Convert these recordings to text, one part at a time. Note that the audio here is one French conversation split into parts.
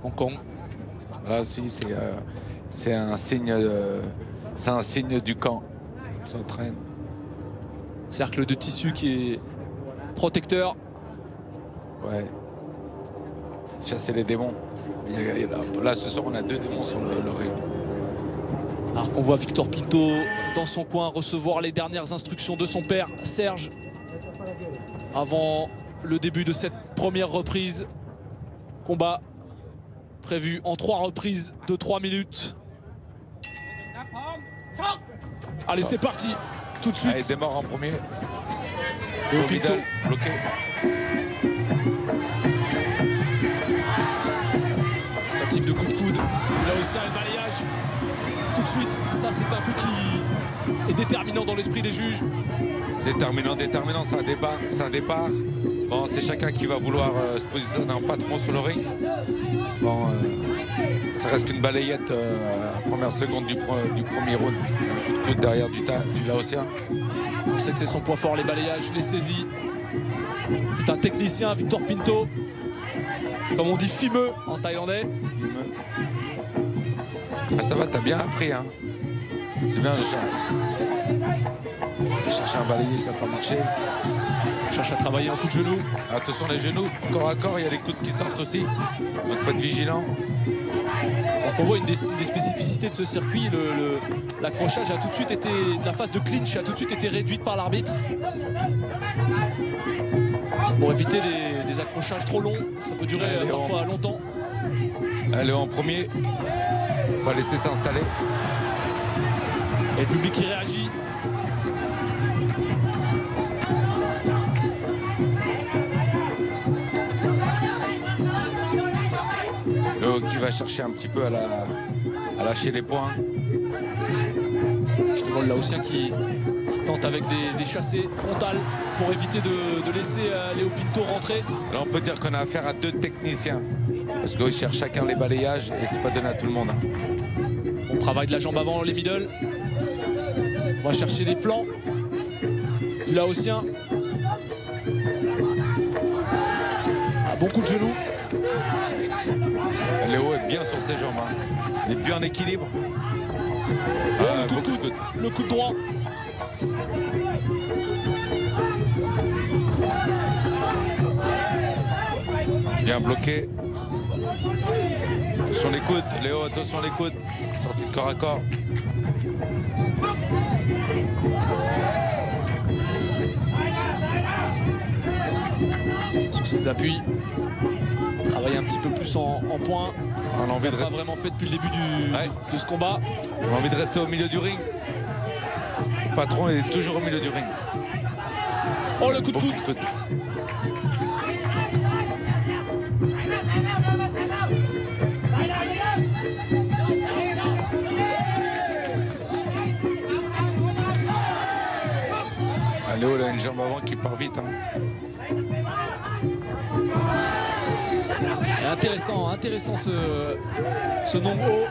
Hong Kong. Là aussi, c'est un signe du camp. On s'entraîne. Cercle de tissu qui est protecteur. Ouais. Chasser les démons. Là, ce soir, on a 2 démons sur le ring. Alors qu'on voit Victor Pinto dans son coin recevoir les dernières instructions de son père, Serge, avant le début de cette première reprise. Combat prévu en 3 reprises de 3 minutes. Allez, c'est parti, tout de suite. Allez, démarre en premier. Et au Pinto. Bloqué. Tentative de coup de coude. Là aussi, un balayage. Tout de suite, ça c'est un coup qui est déterminant dans l'esprit des juges. Déterminant, c'est un départ. Bon, c'est chacun qui va vouloir se positionner en patron sur le ring. Bon, ça reste qu'une balayette à première seconde du premier round. Un coup de coude derrière du Laotien. On sait que c'est son point fort, les balayages, les saisies. C'est un technicien, Victor Pinto. Comme on dit, fimeux en thaïlandais. Ah, ça va, t'as bien appris, hein. C'est bien, j'ai cherché un balayage, ça n'a pas marché. Cherche à travailler en coup de genou. Attention les genoux, corps à corps, il y a les coudes qui sortent aussi. Donc faut être vigilant. Alors qu'on voit une des spécificités de ce circuit, l'accrochage a tout de suite été, la phase de clinch a tout de suite été réduite par l'arbitre. Pour éviter des accrochages trop longs, ça peut durer parfois longtemps. Allez, en premier, on va laisser s'installer. Et le public qui réagit. Qui va chercher un petit peu à lâcher les points. Justement le Laotien qui tente avec des chassés frontales pour éviter de laisser Léo Pinto rentrer. Là on peut dire qu'on a affaire à 2 techniciens. Parce qu'ils cherchent chacun les balayages et c'est pas donné à tout le monde. On travaille de la jambe avant, les middle. On va chercher les flancs du Laotien. Un bon coup de genou. Léo est bien sur ses jambes, hein. Il est bien en équilibre. Le coup de droit. Bien bloqué. Attention les coudes, Léo, attention les coudes. Sortie de corps à corps. Sur ses appuis. Travailler un petit peu plus en point. On a envie de pas vraiment fait depuis le début de ce combat. On a envie de rester au milieu du ring. Le patron est toujours au milieu du ring. Oh, le coup de coude. Léo, il a une jambe avant qui part vite, hein. Intéressant ce Nongo.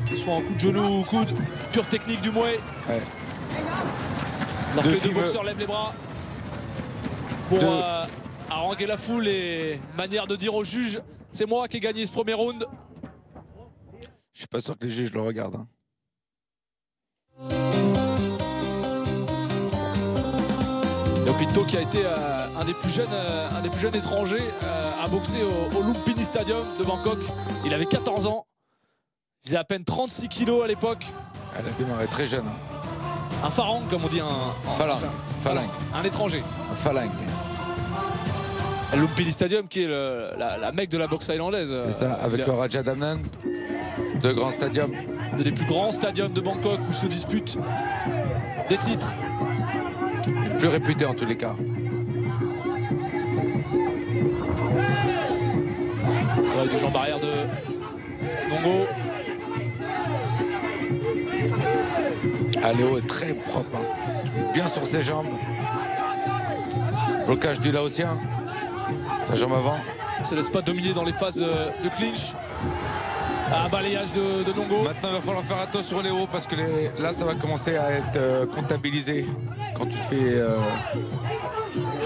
Soit en coup de genou ou coude, pure technique du Muay. Ouais. Alors que les 2 boxeurs lèvent les bras pour haranguer la foule et manière de dire aux juges, c'est moi qui ai gagné ce premier round. Je suis pas sûr que les juges le regardent, hein. Léo Pinto qui a été un des plus jeunes étrangers à boxer au Lumpini Stadium de Bangkok. Il avait 14 ans. Il faisait à peine 36 kilos à l'époque. Elle a démarré très jeune, hein. Un farang, comme on dit, Phalangue. Un étranger. Un phalangue. Le Lumpini Stadium qui est la mecque de la boxe thaïlandaise. C'est ça, avec le Rajadamnern, 2 grands stadiums. Un des plus grands stadiums de Bangkok où se disputent des titres. Le plus réputé en tous les cas. Travail de jambe arrière de Nongo. Léo est très propre, hein. Il est bien sur ses jambes. Blocage du Laotien. Sa jambe avant. Il ne se laisse pas dominer dans les phases de clinch. Un balayage de Nongo. Maintenant, il va falloir faire attention Léo parce que là, ça va commencer à être comptabilisé quand tu te fais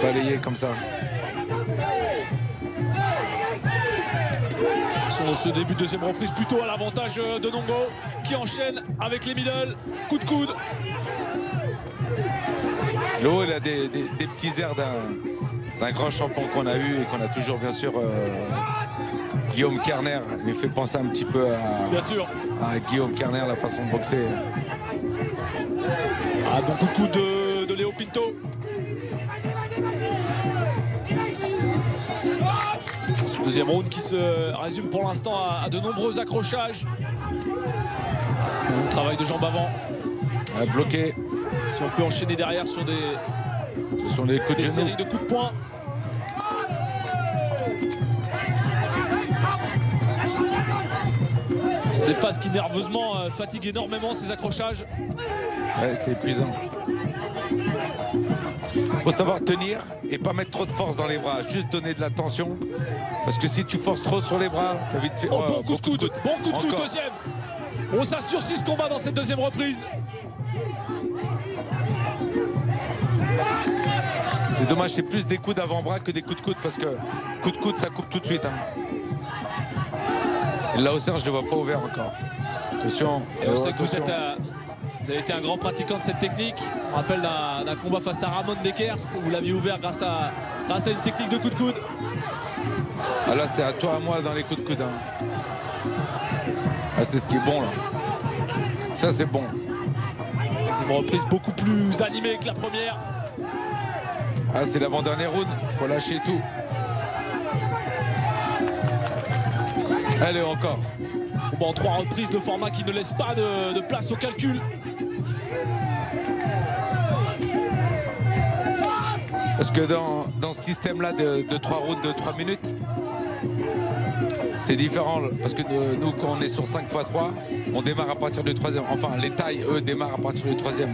balayer comme ça. Attention dans ce début de deuxième reprise, plutôt à l'avantage de Ndongo qui enchaîne avec les middle. Coup de coude. Léo, il a des petits airs d'un grand champion qu'on a eu et qu'on a toujours, bien sûr. Guillaume Kerner, il me fait penser un petit peu bien sûr. À Guillaume Kerner, la façon de boxer. Ah, bon coup de coude de Léo Pinto. Ce deuxième round qui se résume pour l'instant à de nombreux accrochages. Bon travail de jambes avant. Bloqué. Si on peut enchaîner derrière sur des coups de genoux. Séries de coups de poing. Des phases qui nerveusement fatiguent énormément ces accrochages. Ouais, c'est épuisant. Faut savoir tenir et pas mettre trop de force dans les bras, juste donner de la tension. Parce que si tu forces trop sur les bras, t'as vite fait. Oh, bon coup de coude, bon coup de coude, deuxième. Oh, ça se durcit ce combat dans cette deuxième reprise. C'est dommage, c'est plus des coups d'avant-bras que des coups de coude parce que coup de coude, ça coupe tout de suite. Hein. Et là, Océan, je ne le vois pas ouvert encore. Attention. Et on sait que vous avez été un grand pratiquant de cette technique. On me rappelle d'un combat face à Ramon Dekers où vous l'aviez ouvert grâce à une technique de coup de coude. Ah là, c'est à toi, à moi dans les coups de coude. Hein. Ah, c'est ce qui est bon là. Ça, c'est bon. C'est une reprise beaucoup plus animée que la première. Ah, c'est l'avant-dernier round. Il faut lâcher tout. Allez, encore. Bon, en 3 reprises, le format qui ne laisse pas de place au calcul. Parce que dans ce système-là de 3 rounds de 3 minutes, c'est différent. Parce que nous, quand on est sur 5 x 3, on démarre à partir du 3e. Enfin, les tailles, eux, démarrent à partir du 3e. Ça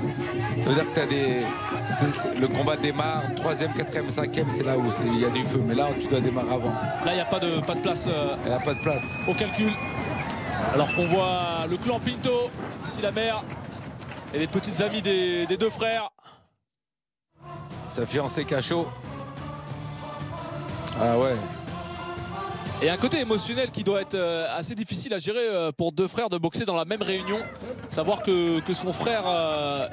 veut dire que le combat démarre 3e, 4e, 5e, c'est là où il y a du feu. Mais là, tu dois démarrer avant. Là, il n'y a pas de place, il n'y a pas de place au calcul. Alors qu'on voit le clan Pinto, ici la mère et les petites amies des deux frères. Sa fiancée Cachot. Ah ouais. Et un côté émotionnel qui doit être assez difficile à gérer pour deux frères de boxer dans la même réunion. Savoir que son frère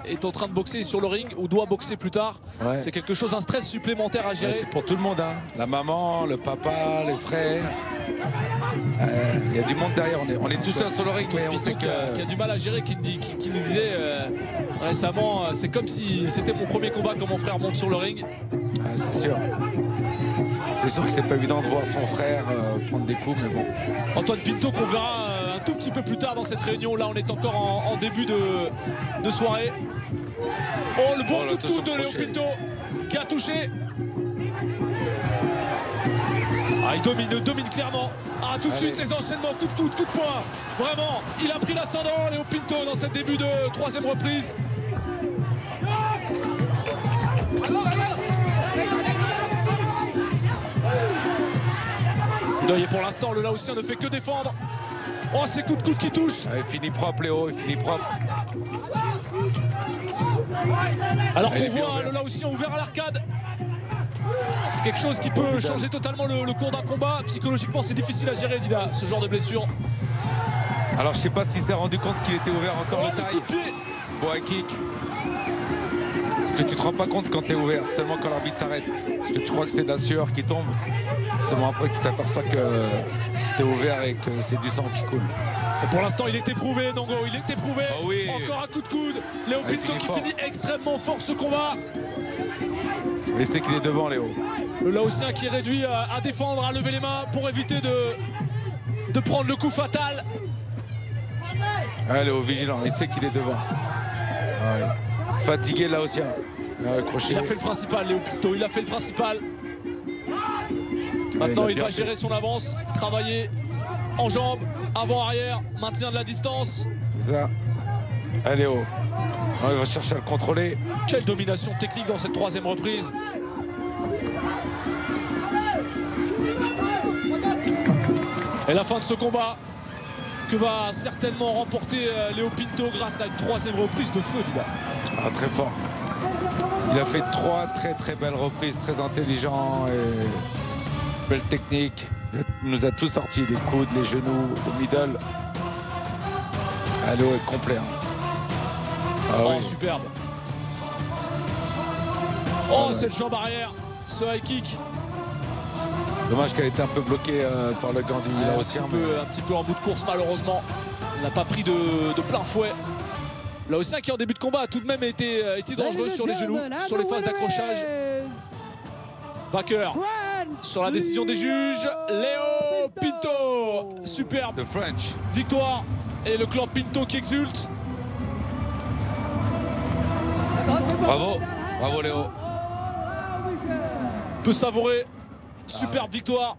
est en train de boxer sur le ring ou doit boxer plus tard. Ouais. C'est quelque chose, un stress supplémentaire à gérer. Ouais, c'est pour tout le monde, hein. La maman, le papa, les frères. Il y a du monde derrière, on est tous seuls sur le ring, mais on sait qui a du mal à gérer, qui nous disait récemment, c'est comme si c'était mon premier combat quand mon frère monte sur le ring. Ah, c'est sûr. C'est sûr que c'est pas évident de voir son frère prendre des coups, mais bon. Antoine Pinto qu'on verra un tout petit peu plus tard dans cette réunion. Là, on est encore en début de soirée. Oh, le bon coup de coude de Léo Pinto qui a touché. Ah, il domine clairement. Ah, tout de suite les enchaînements, coup de coude, coup de poing. Vraiment, il a pris l'ascendant, Léo Pinto, dans cette début de 3e reprise. Et pour l'instant, le Laotien ne fait que défendre. Oh, ces coups de coude qui touchent. Il finit propre, Léo, il finit propre. Alors qu'on voit le Laotien ouvert à l'arcade. C'est quelque chose qui peut changer totalement le cours d'un combat. Psychologiquement, c'est difficile à gérer, Dida, ce genre de blessure. Alors, je sais pas s'il s'est rendu compte qu'il était ouvert encore le taille. Bon, un kick. Que tu te rends pas compte quand tu es ouvert, seulement quand l'arbitre t'arrête. Parce que tu crois que c'est de la sueur qui tombe. Seulement après que tu t'aperçois que tu es ouvert et que c'est du sang qui coule. Et pour l'instant, il est éprouvé, Ndongo, il est éprouvé. Oh oui. Encore un coup de coude. Léo Pinto qui finit extrêmement fort ce combat. Et c'est qu'il est devant, Léo. Le Laotien qui est réduit à défendre, à lever les mains pour éviter de prendre le coup fatal. Ah, Léo, vigilant, il sait qu'il est devant. Ouais. Fatigué, Laotien. Il a fait le principal, Léo Pinto, il a fait le principal. Maintenant, il va gérer son avance, travailler en jambes, avant-arrière, maintien de la distance. C'est ça. Allez, Léo. Il va chercher à le contrôler. Quelle domination technique dans cette 3e reprise. Et la fin de ce combat que va certainement remporter Léo Pinto grâce à une 3e reprise de feu, Dida. Ah, très fort. Il a fait 3 très belles reprises, très intelligent et belle technique. Il a nous a tout sorti, les coudes, les genoux, le middle. Léo est complet. Hein. Ah oh, oui. superbe. Oh, cette jambe arrière, ce high kick. Dommage qu'elle était un peu bloquée par le gant du Laotien. Un petit peu en bout de course, malheureusement. Il n'a pas pris de plein fouet. Laotien qui en début de combat a tout de même été dangereux sur les genoux, sur les phases d'accrochage. Vainqueur sur la décision des juges, Léo Pinto. Superbe. The French. Victoire et le clan Pinto qui exulte. Bravo, bravo Léo. Peut savourer. Superbe victoire.